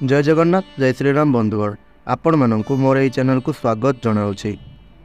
जय जगन्नाथ जय श्रीराम बंधुगण आपण मानक मोर यह चैनल को स्वागत जनाऊँगी।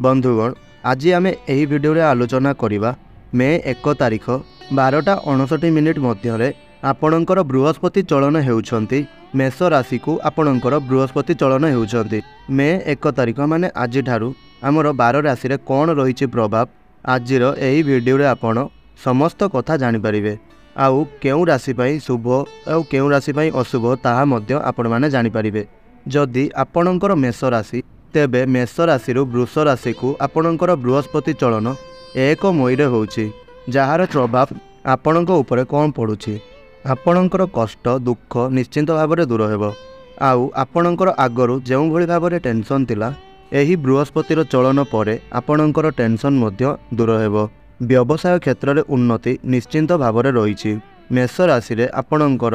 बंधुगण आज आम यही भिडियो आलोचना करवा मे 1 तारिख 12:59 मध्य आपणकर बृहस्पति चलन होउछंती। मेष राशि को आपणकर बृहस्पति चलन होउछंती। मे 1 तारिख माने आज ठारू आमर 12 राशि रे कौन रही प्रभाव आजिर यही भिडियो आपण समस्त कथा जानीपारे। आउ केउं राशि पाई शुभ और केउं राशि पाई अशुभ ताहा मध्य आपण माने जानीपारे। जदि आपणकर मेष राशि तेबे मेष राशि वृष राशि को आपणकर बृहस्पति चलन 1 मई होउछि, जार प्रभाव आपणक उपरे कौन पड़ुछि। आपणकर कष्ट दुख निश्चिंत भाव में दूर हेबो। आउ आपणकर आगरू जेउं भली भाव में टेंशन थिला एही बृहस्पतिर चलन परे आपणकर टेंशन मध्य दूर हेबो। व्यवसाय क्षेत्र में उन्नति निश्चिंत भाव में रही। मेष राशि रे आपणकर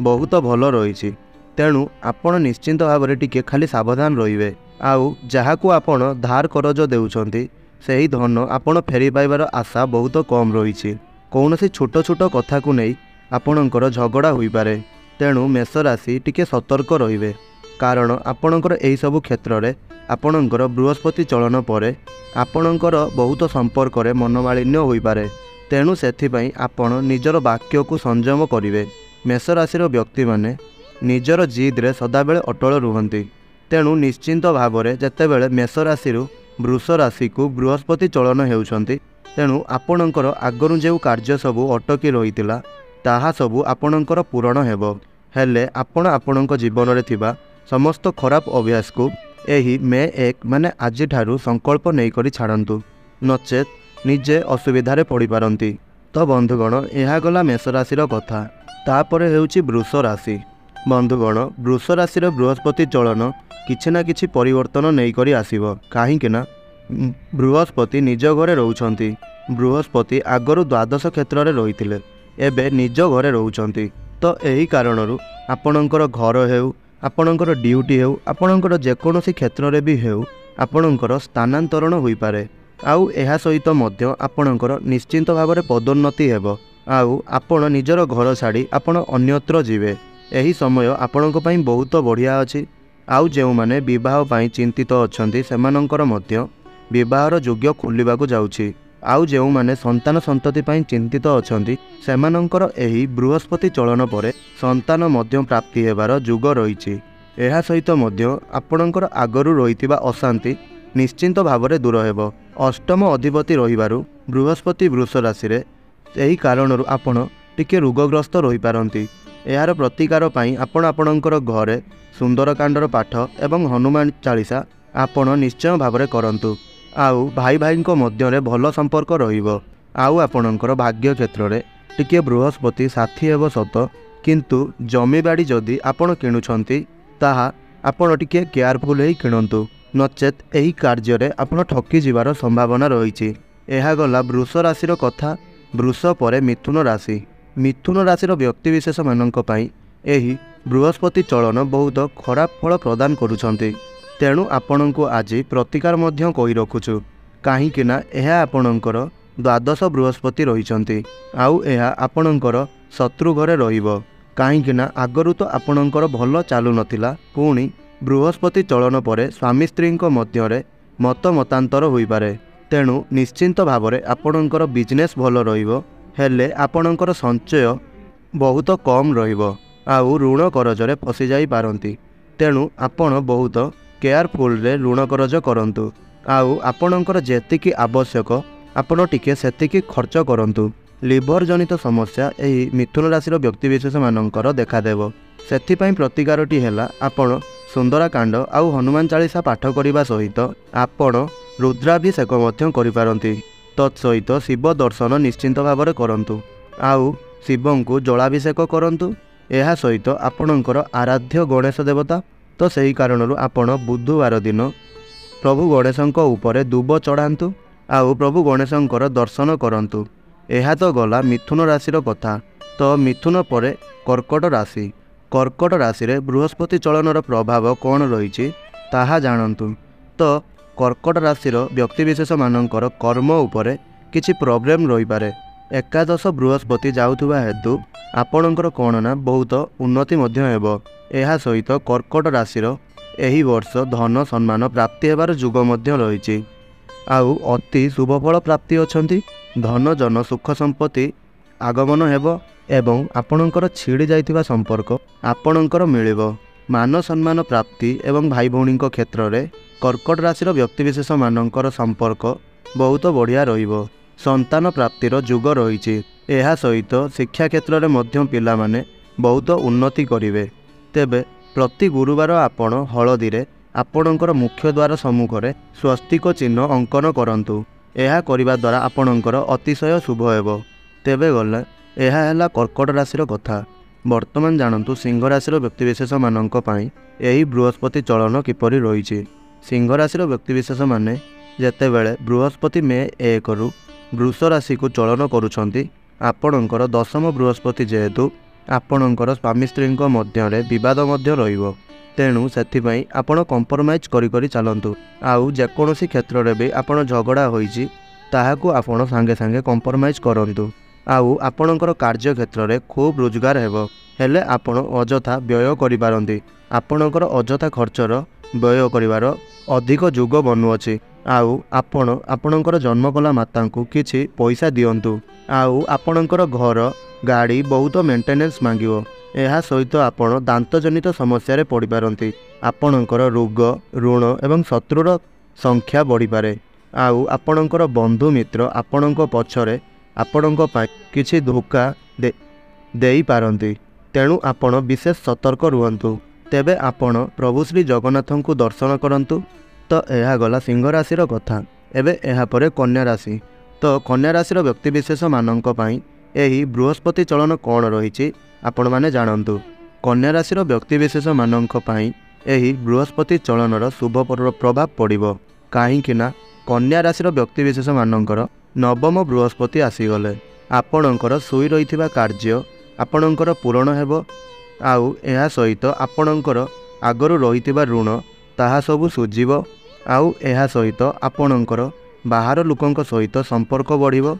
बहुत भल रही, तेणु आपण निश्चिंत भाव में टिके खाली सावधान रहिबे। आउ जहाकू आपण धार करज देउछंती सेही धन आपण फेरी पाइबार आशा बहुत कम रही। कौनसी छोट छोट कथा को नहीं आपणकर झगड़ा होई पारे, तेणु मेष राशि टिके सतर्क रहिबे। कारण आपणकर एही सब क्षेत्र में आपणकर बृहस्पति चलन परे आपणकर बहुत संपर्क में मनोमालिन्य होई पारे, तेणु सेथिपाई आपण निजर वाक्य को संयम करिवे। मेष राशि व्यक्ति माने निजर जिद रे सदाबेले अटल रुहंती, तेणु निश्चिंत भाव में जेतेबेले मेष राशि वृष राशि को बृहस्पति चलन हेउछंती, तेणु आपणकर आगरू जो कार्य सबू अटकी रहितिला ताहा सबू आपणकर पूरण हेबो। हेले आपण आपणक जीवन रे थिबा समस्त खराब अभ्यास को एही मे 1 माने आज ठारू संकल्प नहीं करी छाड़ंतु, नचेत निजे असुविधारे पड़ी पारंती। तो बंधुगण यह गला मेष राशिर कथा। तापरे हेउची वृष राशि। बंधुगण वृष राशि बृहस्पति चलन किछि ना किछि परिवर्तन नहीं करी आसीबो। काहेकि ना बृहस्पति निज घरे रहउछंती। बृहस्पति आगरू द्वादश क्षेत्र में रहिथिले, एबे निज घरे रहउछंती। तो एही कारणरू आपणकर घर हेउ आपणकर ड्यूटी हेउ आपणकर जेकोसी क्षेत्र में भी हेउ आपणकर स्थानांतरण होई पारे। आउ एहा सहित मध्य आपणकर निश्चिंत भाव में पदोन्नति हेबो। आउ आपण निजर घर छाड़ी आपण अन्यत्र जीवे। एही समय आपणक पई बहुत बढ़िया अछि। आउ जेउ माने विवाह पई चिंतित अछंती सेमानंकर मध्य विवाहर योग्य खोलिबाकू जाउछि। आउ जेउ माने संतान संतति पई चिंतित अछंती सेमानंकर एही बृहस्पति चलन परे संतान मध्य प्राप्ति हेबार युग रहिछि। एहा सहित मध्य आपणकर आगरू रहितिबा अशांति निश्चिंत भाव में दूर हेबो। अष्टम अधिपति रहिबारु बृहस्पति वृष राशि रे एही कारणरू आपण टिके रोगग्रस्त रहि पारंती। एहार प्रतिकार पई आपण आपणकर घरे सुंदरकांडर पाठ एवं हनुमान चालीसा आपण निश्चय भाव में करंतु। आउ भाई भाई मध्य भल संपर्क रहिबो। आउ आपणकर भाग्य क्षेत्र में टिके बृहस्पति साथी हेबो सत, किंतु जमीबाड़ी जदि आपण किणुछंती ताहा आपण टिके केयरफुल ही किणंतु, नचेत एही कार्य रे आपण ठकी जिबार संभावना रहिछि। एहा गला वृष राशिर कथा। वृष परे मिथुन राशि। मिथुन राशिर व्यक्तिविशेष मानक पई एही बृहस्पति चलन बहुत खराब फल प्रदान करुछंती, तेणु आपणको आज प्रतिकार मध्य कहि रखुछु। काहेकि ना एहा आपणकर द्वादश बृहस्पति रहिछंती। आउ एहा आपणकर शत्रु घरे रहिबो। काहेकि ना आगरू तो आपणकर भल चालू नथिला, पुणी बृहस्पति चलन परे स्वामी स्त्री मध्य मत मतांतर होई पारे, तेणु निश्चिंत भाव में आपणकर बिजनेस भल रहिबो। हेले आपणकर संचय बहुत कम रहिबो। आउ ऋण करजरे फसी जाई पारंती, तेणु आपण बहुत केयरफुल रे ऋण करज करंतु। आउ आपणकर जेतिकी आवश्यक आपण टिके सेतिकी खर्च करंतु। लिवर जनित समस्या एही मिथुन राशि व्यक्तिविशेष मानकर देखादेव। सेथिपाई प्रतिकारटी हेला आपण सुंदरकांड आउ हनुमान चालीसा पाठ करने सहित आपण रुद्राभिषेक मध्य करिपारंती। तत्सहित शिव दर्शन निश्चिंत भाव में करंतु। आउ शिवं को जलाभिषेक करंतु। एहा सहित आपणकर आराध्य गणेश देवता, तो सही कारणरू आपण बुधवार दिन प्रभु गणेशंक उपरे दुब चढ़ातु। आउ प्रभु गणेशंकर दर्शन करंतु। एहा तो गला मिथुन राशिर कथा। तो मिथुन परे कर्कट राशि। कर्कट राशि रे बृहस्पति चलनर प्रभाव कौन रही ताहा जानतु। तो कर्कट राशिर व्यक्तिविशेष मानकर कर्म उपरे किछि प्रॉब्लम रही पारे। एकादश बृहस्पति जाउथुबा हेतु आपणकर कौन ना बहुत उन्नति मध्य हेब। एहा सहित कर्कट राशि एही वर्ष धन सम्मान प्राप्ति हेबार जुग मध्य रही। आउ अति शुभफल प्राप्ति अछंती। धन जन सुख संपत्ति आगमन हेब एवं आपणकर छिड़ी जाइथिबा संपर्क आपणकर मिलिबो। मान सम्मान प्राप्ति एवं भाई भौणी क्षेत्र में कर्कट राशि व्यक्तिविशेष मानकर संपर्क बहुत बढ़िया रहिबो। संतान प्राप्तिर जुग रही। एहा सहित शिक्षा क्षेत्र में मध्य पिला माने बहुत उन्नति करिवे। तेबे प्रति गुरुवार आपण हलदी रे आपणकर मुख्य द्वार सम्मुख में स्वस्तिक चिन्ह अंकन करंतु। एहा करिबा द्वारा आपणकर अतिशय शुभ हेबो। तेबे गले एहा हैला कर्कट राशि कथा। वर्तमान जानतु सिंह राशि व्यक्तिविशेष मानक पई एही बृहस्पति चलन किपरि रही। सिंह राशि व्यक्तिविशेष माने जेतेबेले बृहस्पति मे 1 रु वृष राशि को चलन करुछंती आपणकर दशम बृहस्पति जेहेतु आपणकर स्वामी स्त्री मध्य विवाद मध्य रहिबो। तेणु सेथिपई आपण कंप्रोमाइज करी करी चलंतु। आउ जेकोसी क्षेत्र में भी आपण झगड़ा होईची ताहाकू आपण सांगे सांगे कंप्रोमाइज करंतु। आउ आपणकर कार्य क्षेत्र में खूब रोजगार हेबो। हेले आपण अजथा व्यय करि पारंती। आपणकर अजथा खर्चर व्यय करिवार अधिक जुग बनुअछि। आउ आपण आपणकर जन्म कला माता को किछि पैसा दियंतु। आउ आपणकर घर गाड़ी बहुत मेंटेनेंस मांगिबो। एहा सहित आपण दांतजनित समस्या रे पड़ी पारंती। आपणकर रोग ऋण एवं शत्रुर संख्या बढ़ी पारे। आउ आपणकर बंधु मित्र आपणक पछरे आपणक पई किछि धोखा देई पारंती। तेणु आपण विशेष सतर्क रुहंतु। तेबे आपण प्रभु श्री जगन्नाथ को दर्शन करंतु। तो यह गला सिंह राशि कथा। एबे यह परे कन्या राशि। तो कन्या राशि व्यक्तिविशेष मानक पई एही बृहस्पति चलन कौन रही आपण माने जानतु। कन्या राशि व्यक्तिविशेष मानक पई एही बृहस्पति चलनर शुभ प्रभाव पड़िबो। काहींकिना कन्या राशि व्यक्तिविशेष मानकर नवम बृहस्पति आसीगले। आपणकर सोई रहिथिबा कार्य आपणकर पूरण हेबो। आउ एहा सहित आपणकर आगरू रहिथिबा ऋण ताहा सबु सुझिबो। आउ एहा सहित आपणकर बाहर लोकंक सहित संपर्क बढ़िबो।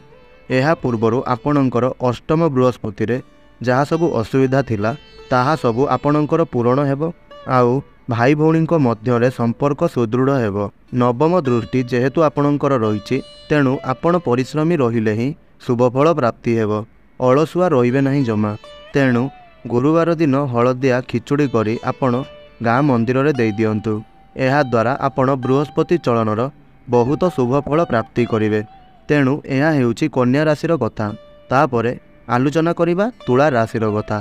एहा पूर्वरु आपणकर अष्टम बृहस्पति रे जहाँ सबु असुविधा थिला ताहा सबु आपणकर पूरण हेबो। आउ भाई भौणी मध्य संपर्क सुदृढ़ हेबो। नवम दृष्टि जेहेतु आपणकर रहिछि तेणु आपण परिश्रमी रहिले ही शुभफल प्राप्ति हेबो। अलसुआ रहिबे नहीं जमा। तेणु गुरुवार दिन हलदिया खिचुड़ी करी आपण गाँ मंदिर रे देई दियंतु। एहा द्वारा आपण बृहस्पति चलनर बहुत शुभफल प्राप्ति करिवे। तेणु यह हेउछि कन्या राशिर कथा। तापरे आलोचना करिबा तुला राशिर कथा।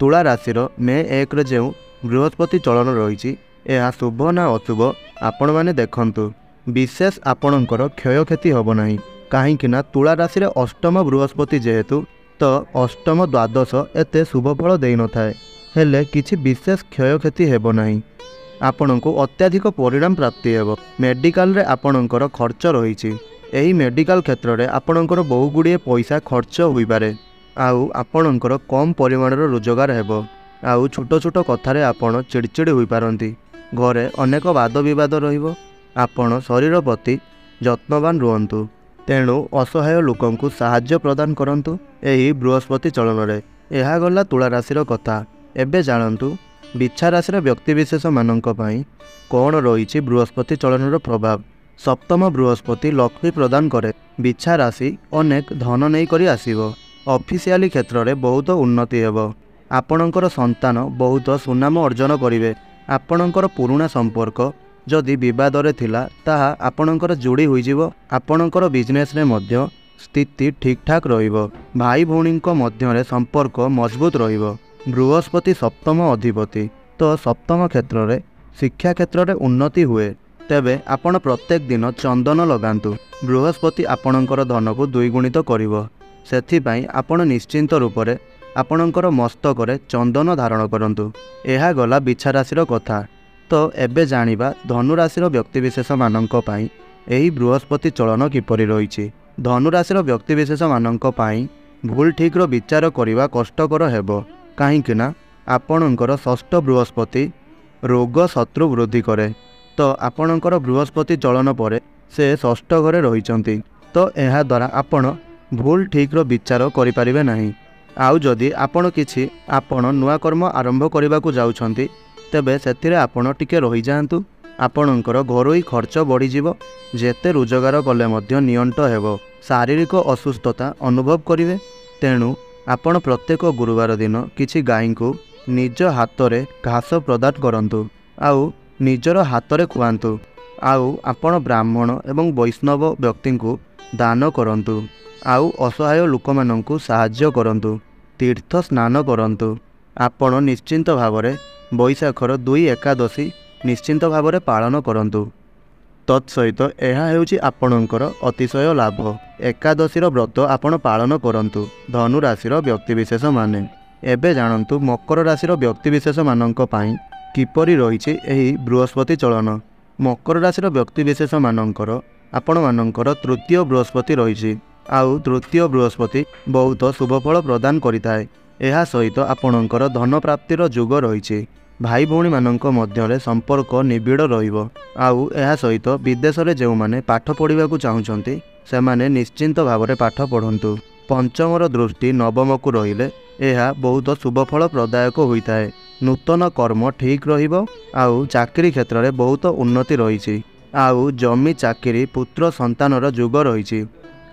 तुला राशिर मे 1 रे जेउ बृहस्पति चलन रही यह शुभ ना अशुभ आपण माने देखंतु। विशेष आपणकर क्षयक्षति होब नाही। काहींकिना तुला राशि अष्टम बृहस्पति जेहेतु तो अष्टम द्वादश एते शुभफल देई न थाए। हेले किछि विशेष क्षयक्षति हेब नाही। आपणको अत्याधिक परिणाम प्राप्ति हेब। मेडिकल रे आपणकर खर्च रही। एही मेडिकल क्षेत्र में आपणकर बहु गुड़िए पैसा खर्च होई पारे। आउ आपणकर कम परिमाणर रोजगार हेब। आउ छोट छोट कथारे आपण चिड़चिड़ी होई पारंती। घरे अनेक वाद विवाद रहिबो। आपण शरीर प्रति जत्नवान रुहंतु। तेणु असहाय लोकंकु साहाय्य प्रदान करंतु एही बृहस्पति चलन रे। एहा गला तुला राशिर कथा। एबे जानंतु बिच्छा राशि व्यक्तिविशेष मानक पई कौन रही बृहस्पति चलनर प्रभाव। सप्तम बृहस्पति लक्ष्मी प्रदान करे। बिच्छा राशि अनेक धन नहीं करी आसीबो। ऑफिशियली क्षेत्र में बहुत उन्नति हेबो। आपणकर संतान बहुत सुनाम अर्जन करिवे। आपणकर पुरुणा संपर्क जदि विवाद रे थिला ताहा आपणकर जोड़ी होइजिवो। आपणकर बिजनेस रे मध्य स्थिति ठीक ठाक रहिबो। भाई भौणी मध्य संपर्क मजबूत रहिबो। बृहस्पति सप्तम अधिपति तो सप्तम क्षेत्र में शिक्षा क्षेत्र में उन्नति हुए। तेबे आपण प्रत्येक दिन चंदन लगांतु। बृहस्पति आपणकर धन को द्विगुणित करिवो। सेथिपाई आपण निश्चिंत रूप से आपणकर मस्तक रे चंदन धारण करंतु। एहा गला बिच्छा राशिर कथा। तो एबे जानिबा धनु राशिर व्यक्तिविशेष मानक पई एही बृहस्पति चलन किपरि रहिछि। धनु राशिर व्यक्तिविशेष मानक पई भूल ठीकर विचार करिवा कष्टकर हेबो। काहींकिना आपणकर षष्ठ बृहस्पति रोग शत्रु वृद्धि करे। तो आपणकर बृहस्पति चलन पर से षष्ठ घरे रहिचंती। तो एहा द्वारा आपण भूल ठीक्र विचार करें ना। आउ जदि आपण किछि आपण नुआ कर्म आरंभ करने को जाउछंती तेबे सेथिरे आपण टिके रही जातु। आपणकर घरोई खर्च बढ़ीजिव। जेते रोजगार कले मध्य नियंट हेबो। शारीरिक असुस्थता अनुभव करिवे। तेणु आपण प्रत्येक गुरुवार दिन किछि गाई को निज हाथ रे घास प्रदान करंतु आउ निजर हाथ रे खुआंतु। आउ आपण ब्राह्मण एवं वैष्णव व्यक्ति को दान करंतु। आउ असहाय लोक माननकु साहाय्य करंतु। तीर्थ स्नान करंतु। आपण निश्चिंत भावरे बैशाखर 2 एकादशी निश्चिंत भावरे पालन करंतु। तत्सहित यह हेउची आपणकर अतिशय लाभ। एकादशीर व्रत आपण पालन करंतु। धनु राशिर व्यक्तिविशेष माने एबे जानंतु मकर राशिर व्यक्तिविशेष माननक पई किपरि रहिछि एही बृहस्पति चलन। मकर राशिर व्यक्तिविशेष माननकर आपण माननकर तृतीय बृहस्पति रहिछि। आउ तृतीय बृहस्पति बहुत शुभफल प्रदान करिताए। एहा सहित आपणकर धन प्राप्तिर जुग रहिछि। भाई भौणी माननक मध्यरे संपर्क निबिड़ रहिबो। आउ एहा सहित विदेश रे जेउ माने पाठ पढ़िबाकू चाहुचंती सेमाने निश्चिंत भावरे पाठ पढ़ंतु। पंचमर दृष्टि नवम को रहिले एहा बहुत शुभफल प्रदायक होइताए। नूतन कर्म ठीक रहिबो। आउ चाकरी क्षेत्र में बहुत उन्नति रहिछि। आउ जमी चाकरी पुत्र संतानर जुग रहिछि।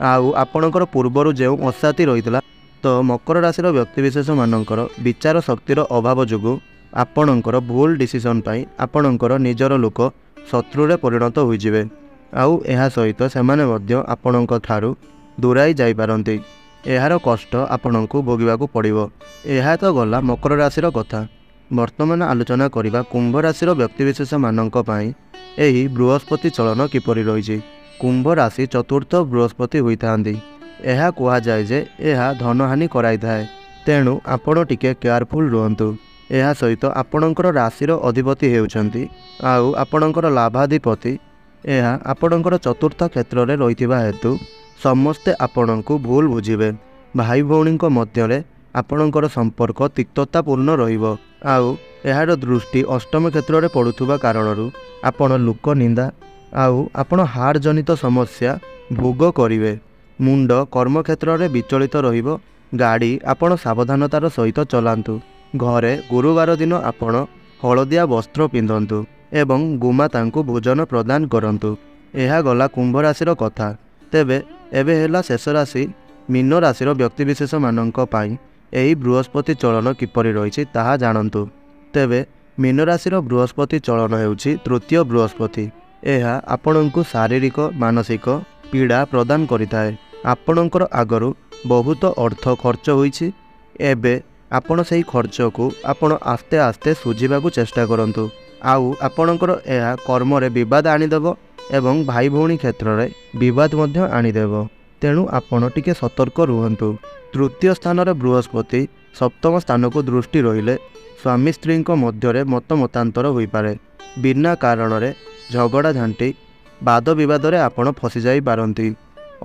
आउ आपणकर पूर्वरु जेउ अशांति रहितला तो मकर राशिर व्यक्तिविशेष मानकर विचार शक्तिर अभाव जोगु आपणकर भूल डिसीजन पाई आपणकर निजर लोक शत्रुरे परिणत होइजिवे। आउ एहा सहित सेमाने मध्य आपणक ठारू दूराई जाई पारंती। एहार कष्ट आपणको भोगिबाकू पड़िबो। एहा तो गला मकर राशिर कथा। वर्तमान आलोचना करिबा कुंभ राशिर व्यक्तिविशेष माननक पई एही बृहस्पति चलन किपरि रहिछि। कुंभ राशि चतुर्थ बृहस्पति होइथांदी। एहा कुहा जाय जे एहा धनहानि कराई थाए। तेणु आपण टिके केयरफुल रुहंतु। एहा सहित आपणकर राशिर अधिपति हेउछंती आउ आपणकर लाभाधिपति एहा आपणकर चतुर्थ क्षेत्र रे रहिथिबा हेतु समस्ते आपणको भूल बुझिबे। भाई भौणी मध्यरे आपणकर संपर्क तिक्ततापूर्ण रहिबो। आउ एहार दृष्टि अष्टम क्षेत्र रे पड़ुथुबा कारणरू आपण लोक निंदा आउ आपण हार्ट जनित समस्या भोग करिवे। मुंड कर्म क्षेत्र रे विचलित रहिबो। गाड़ी आपण सावधानतार सहित चलांतु। घरे गुरुवार दिन आपण हलदिया वस्त्र पिंधंतु एवं गोमाता को भोजन प्रदान करंतु। एहा गला कुंभ राशिर कथा। तेबे एबे हेला शेष राशि मीन राशिर व्यक्तिविशेष माननक पई एही बृहस्पति चलन किपरि रहिछि ताहा जानंतु। तेबे मीन राशिर बृहस्पति चलन हेउछि तृतीय बृहस्पति। एहा आपणको शारीरिक मानसिक पीड़ा प्रदान करिताए। आपणकर आगरू बहुत अर्थ खर्च होइछि। एबे आपण सेही खर्च को आपण आस्ते आस्ते सुझिबाकू चेष्टा करंतु। आउ आपणकर एहा कर्म रे विवाद आनिदेव एवं भाई भौणी क्षेत्र रे विवाद मध्य आनिदेव। तेणु आपण टिके सतर्क रुहंतु। तृतीय स्थान रे बृहस्पति सप्तम स्थान को दृष्टि रहिले स्वामी स्त्री मध्यरे मत मतांतर होई पारे। बिना कारण रे झगड़ा झांटी वाद विवाद रे आपण फसी जाई पारंती।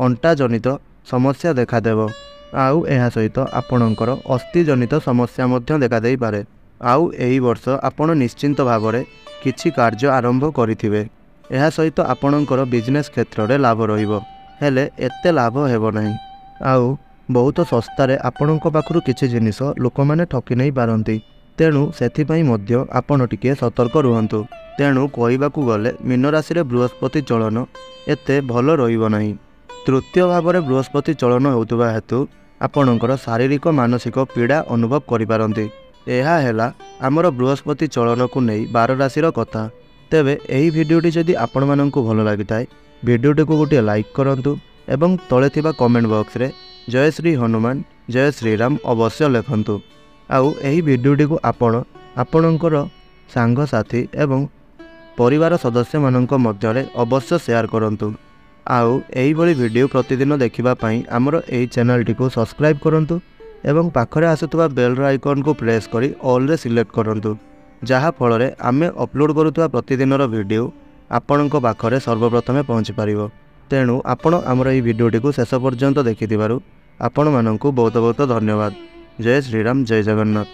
अंटा जनित समस्या देखादेव। आउ एहा सहित आपणकर अस्थि जनित समस्या मध्य देखा देई पारे। आउ एही वर्ष आपण निश्चिंत भावरे किछि कार्य आरंभ करिथिबे। एहा सहित आपणकर बिजनेस क्षेत्र रे लाभ रहिबो। हेले एते लाभ हेबो नाही। आउ बहुत सस्तारे आपणक पाखरु किछि जिनिस लोक माने ठकी नै पारंती। तेणु सेथिपई मध्य आपण टिके सतर्क रुहंतु। तेणु कहिबाकू गले मीन राशि रे बृहस्पति चलन एते भल रहिबो नाही। तृतीय भाव में बृहस्पति चलन होउतबा हेतु आपणकर शारीरिक मानसिक पीड़ा अनुभव करिपारंती। एहा हेला आमर बृहस्पति चलन को नहीं 12 राशिर कथा। तेबे एही भिडियोटी जदि आपण माननकु भल लागिताए भिडियोटी को गोटे लाइक करंतु एवं तले थिबा कमेंट बॉक्स रे जय श्री हनुमान जय श्री राम अवश्य लिखंतु। आउ एही भिडियोटी को आपणकर सांग साथी एवं परिवार सदस्य माननक मध्यरे अवश्य शेयर करंतु। आउ एही भली वीडियो प्रतिदिन देखिबा पई हमर एही चैनल टी को सब्सक्राइब करंतु एवं पाखरे आसुतबा बेल आइकन को प्रेस करी ऑल रे सिलेक्ट करंतु। जहा फल रे आमे अपलोड करुतबा प्रतिदिनर वीडियो आपणक पाखरे सर्वप्रथमे पहुँची पारिबो। तेणु आपण हमर एही वीडियोटी को शेष पर्यंत देखिथिबारु आपण माननकु बहुत बहुत धन्यवाद। जय श्रीराम जय जगन्नाथ।